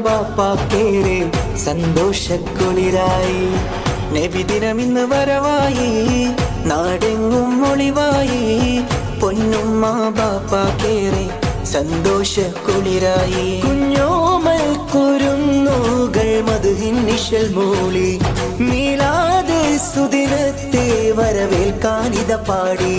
ബാപ്പാക്കേറെ സന്തോഷക്കുളിരായി. നബിദിനമിന്ന് വരവായി, നാടെങ്ങും ഒളിവായി. പൊന്നുമ്മ ബാപ്പാക്കേറെ സന്തോഷക്കുളിരായി. കുഞ്ഞോമൽ കുരുന്നുകൾ മധുഹിൻ നിശൽ മൂളി. മീലാദ് സുദിനത്തെ വരവേൽക്കാനിത പാടി.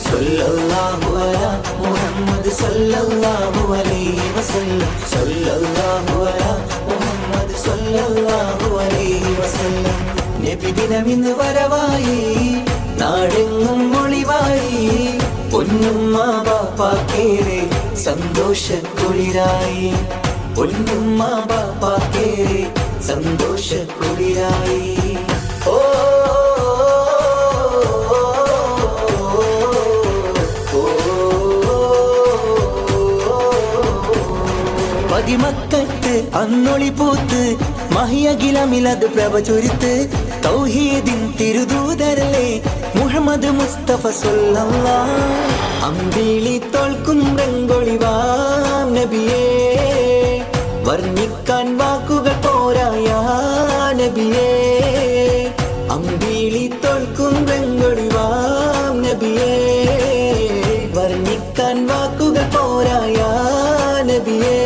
സല്ലല്ലാഹു അലാ മുഹമ്മദ് സല്ലല്ലാഹു അലൈഹി വസല്ലം. സല്ലല്ലാഹു അലാ മുഹമ്മദ് സല്ലല്ലാഹു അലൈഹി വസല്ലം. നബിദിനമിന്ന് വരവായി, നാടെങ്ങും ഒളിവായി. പൊന്നുമ്മ ബാപ്പാക്കേറെ സന്തോഷക്കുളിരായി. പൊന്നുമ്മ ബാപ്പാക്കേറെ സന്തോഷക്കുളിരായി. ഓ പതിമക്കത്ത് അന്നൊളി പൂത്ത്, മഹിയകിലമിലത് പ്രഭ ചൊരിത്ത്. തൗഹീദിൻ തിരുദൂതരല്ലേ മുഹമ്മദ് മുസ്തഫ സ്വല്ലല്ലാഹ്. അമ്പിളി തോൽക്കും രംഗൊളിവാം നബിയേ, വർണ്ണിക്കാൻ വാക്കുകൾ പോരായ നബിയേ. അമ്പിളി തോൽക്കും രംഗൊളിവാം നബിയേ, വർണ്ണിക്കാൻ വാക്കുകൾ പോരായ നബിയേ.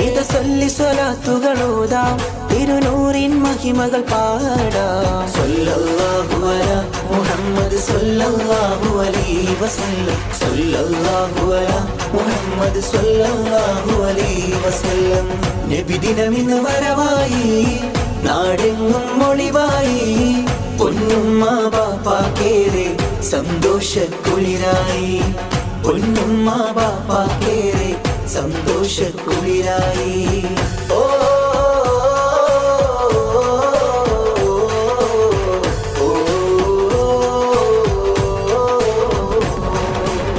ഇത് ചൊല്ലി സ്വലാത്തുകളോതാം, തിരുനൂറിൻ മഹിമകൾ പാടാം. സല്ലല്ലാഹു അലാ മുഹമ്മദ് സല്ലല്ലാഹു അലൈഹി വസല്ലം. സല്ലല്ലാഹു അലാ മുഹമ്മദ് സല്ലല്ലാഹു അലൈഹി വസല്ലം. നബിദിനമിന്ന് വരവായി, നാടെങ്ങും ഒളിവായി. പൊന്നുമ്മ ബാപ്പാക്കേറെ സന്തോഷക്കുളിരായി. പൊന്നുമ്മ ബാപ്പാക്കേറെ സന്തോഷക്കുളിരായി. ഓ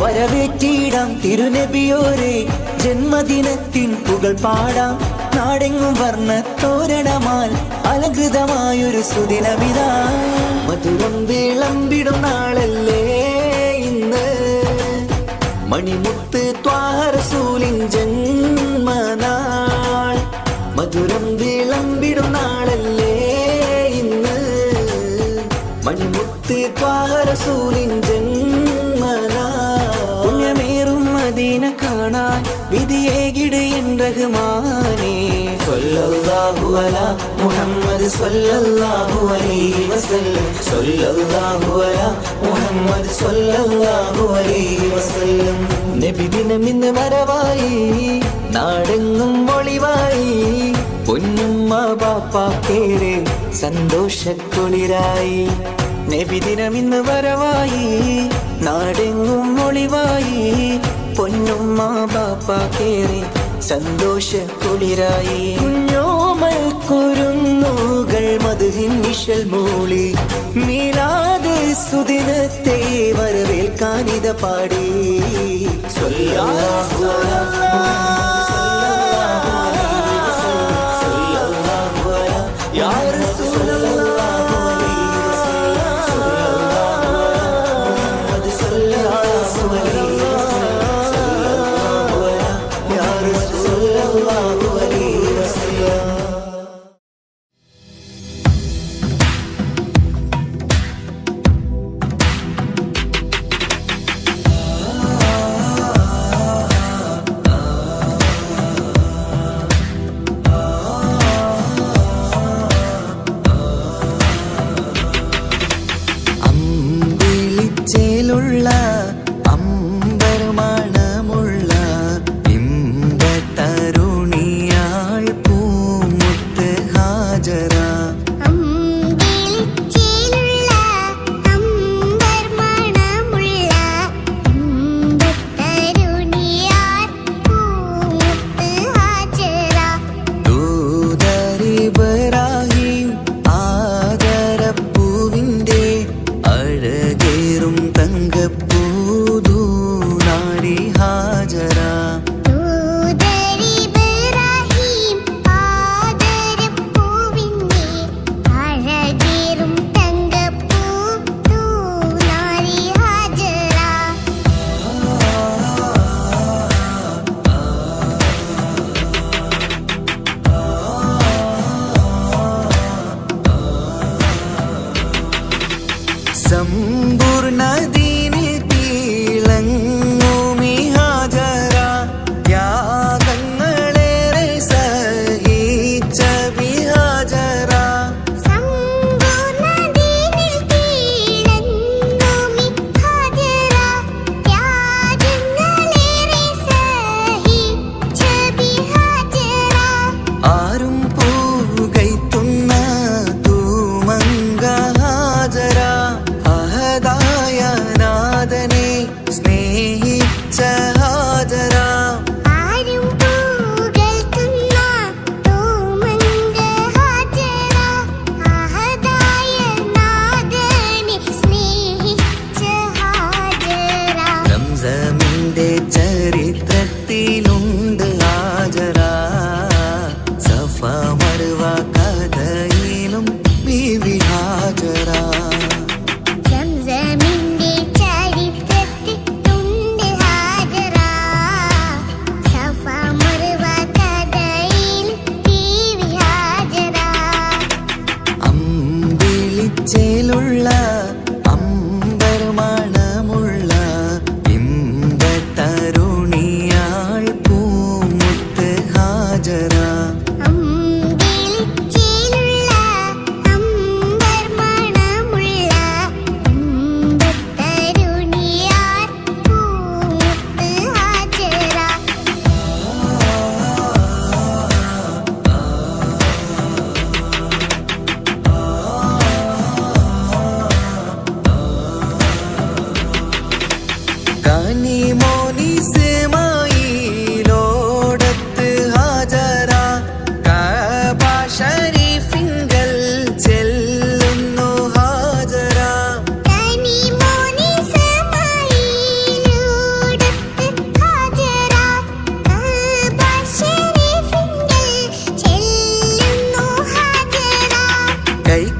വരവേറ്റിടാം തിരുനബിയോരെ, ജന്മദിനത്തിൻ പുകൾ പാടാം. നാടെങ്ങും വർണ്ണത്തോരണമാൽ അലങ്കൃതമായൊരു സുദിനമിതാ. മധുരം വിളമ്പിടും നാളല്ലേ ഇന്ന്, മണിമുത്ത് ത്വാഹ റസൂലിൻ ജന്മനാൾ. മധുരം വിളമ്പിടും നാളല്ലേ ഇന്ന്, മണിമുത്ത് ത്വാഹ റസൂലിൻ ജന്മനാൾ. പുണ്യമേറും മദീന കാണാൻ വിധിയേകിട് എൻ റഹ്മാനേ. സല്ലല്ലാഹു അലാ മുഹമ്മദ് സല്ലല്ലാഹു അലൈഹി വസല്ലം. സല്ലല്ലാഹു അലാ മുഹമ്മദ് സല്ലല്ലാഹു അലൈഹി വസല്ലം. നബിദിനമിന്ന് വരവായി, നാടെങ്ങും ഒളിവായി. പൊന്നുമ്മ ബാപ്പാക്കേറെ സന്തോഷക്കുളിരായി. നബിദിനമിന്ന് വരവായി, നാടെങ്ങും ഒളിവായി. പൊന്നുമ്മ ബാപ്പാക്കേറെ സന്തോഷക്കുളിരായി. കുഞ്ഞോമൽ കുരുന്നുകൾ മധുഹിൻ നിശൽ മൂളി. മീലാദ് സുദിനത്തെ വരവേൽക്കാനിത പാടി. സല്ലല്ലാഹു അലാ മുഹമ്മദ് സല്ലല്ലാഹു അലൈഹി വസല്ലം. സല്ലല്ലാഹു അലാ യാ റസൂലല്ലാഹ് അലൈഹി വസല്ലം. സല്ലല്ലാഹു അലാ മുഹമ്മദ് സല്ലല്ലാഹു അലൈഹി വസല്ലം. സല്ലല്ലാഹു അലാ യാ റസൂലല്ലാഹ് അലൈഹി വസല്ലം. അമ്പിളിച്ചേലുള്ള അമ്പർമണമുള്ള ഇമ്പത്തരുണിയാ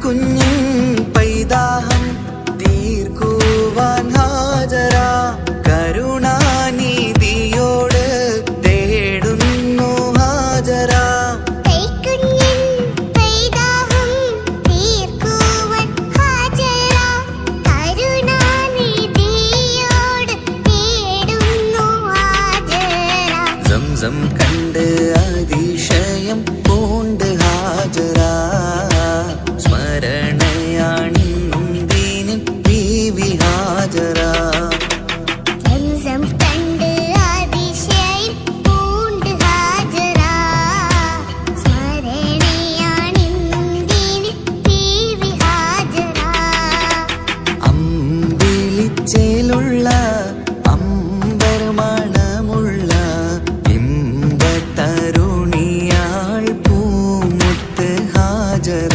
കൈക്കുഞ്ഞിൻ പൈതാഹം തീർക്കുവാൻ ഹാജറ കരുണാനിധിയോട് തേടുന്നു ഹാജറ. സംസം കണ്ട് അതിശയം പൂണ്ട് ഹാജറ സ്മരണയാണിന്നും ദീനിൻ ബീവി ഹാജറ. അമ്പിളിച്ചേലുള്ള അമ്പർമണമുള്ള ഇമ്പത്തരുണിയാൾ പൂമുത്ത് ഹാജറ.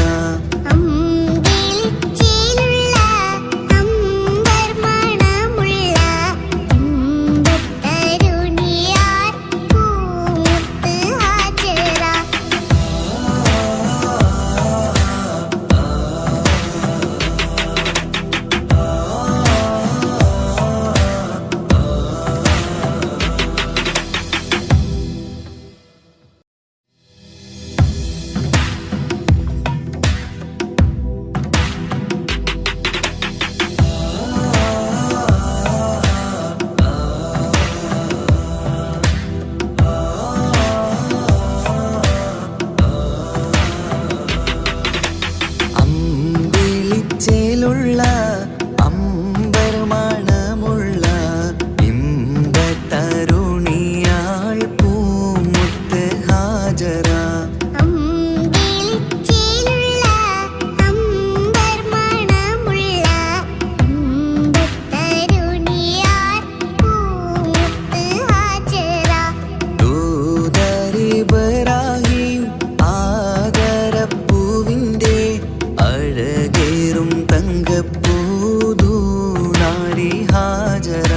അമ്പിളിച്ചേലുള്ള അമ്പർമണമുള്ള ഇമ്പത്തരുണിയാൾ പൂമുത്ത് ഹാജറ. ദൂതരിബ്രാഹിം ആദരപ്പൂവിന്റെ അഴകേറും തങ്കപ്പൂതൂനാരി ഹാജറ.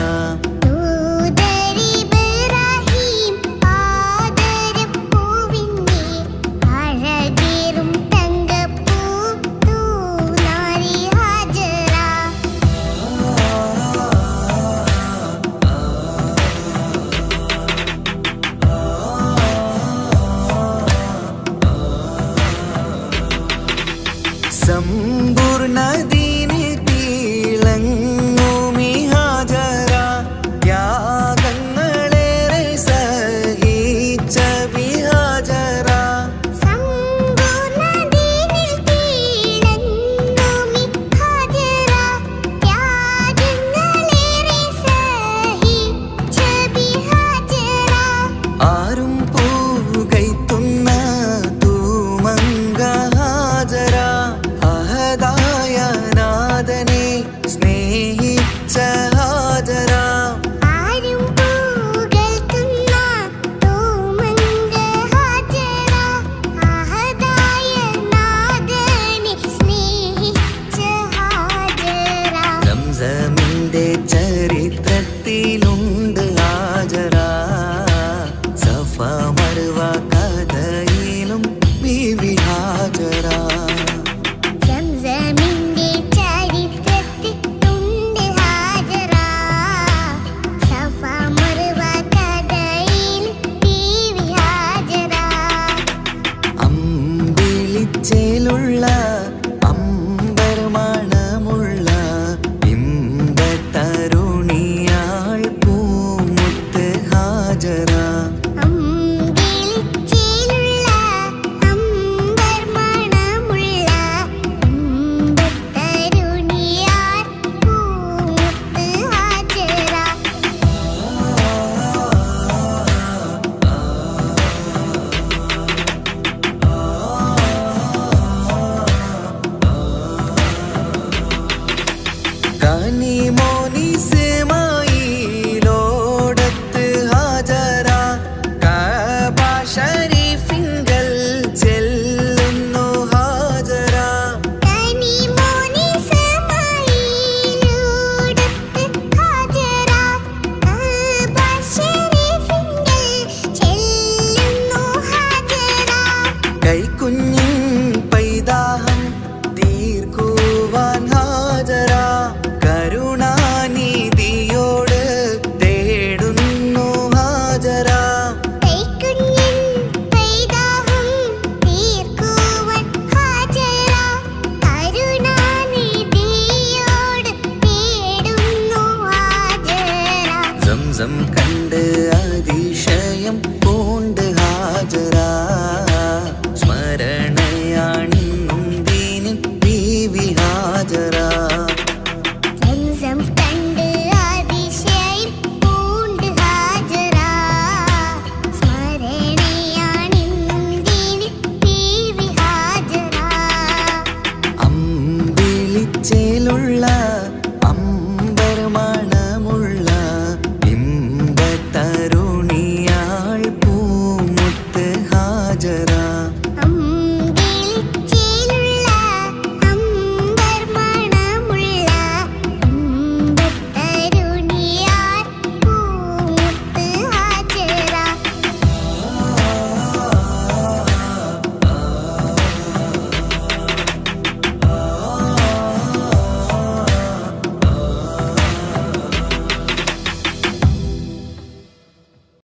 സമ്പൂർണ്ണ ദീനിൽ തിളങ്ങുമി ഹാജറ ത്യാഗങ്ങളേറെ സഹിച്ച ബിഹാജറ. ആരും പൂകൈത്തുന്ന തൂമങ്ക ഹാജറ അഹദായ നാഥനെ സ്നേഹിച്ച ഹാജറ. സംസമിന്റെ ചരിത്രത്തിലുണ്ട് ഹാജറ സഫ മർവ കഥയിലും ബീവി ഹാജറ. അമ്പിളിച്ചേലുള്ള അമ്പർമണമുള്ള ഇമ്പത്തരുണിയാൾ പൂമുത്ത് ഹാജറ. കനിമോനിസ്മായിലോടത്ത് ഹാജറ കഅബ ശരീഫിങ്കൽ ചെല്ലുന്നു ഹാജറ. കൈക്കുഞ്ഞിൻ പൈതാഹം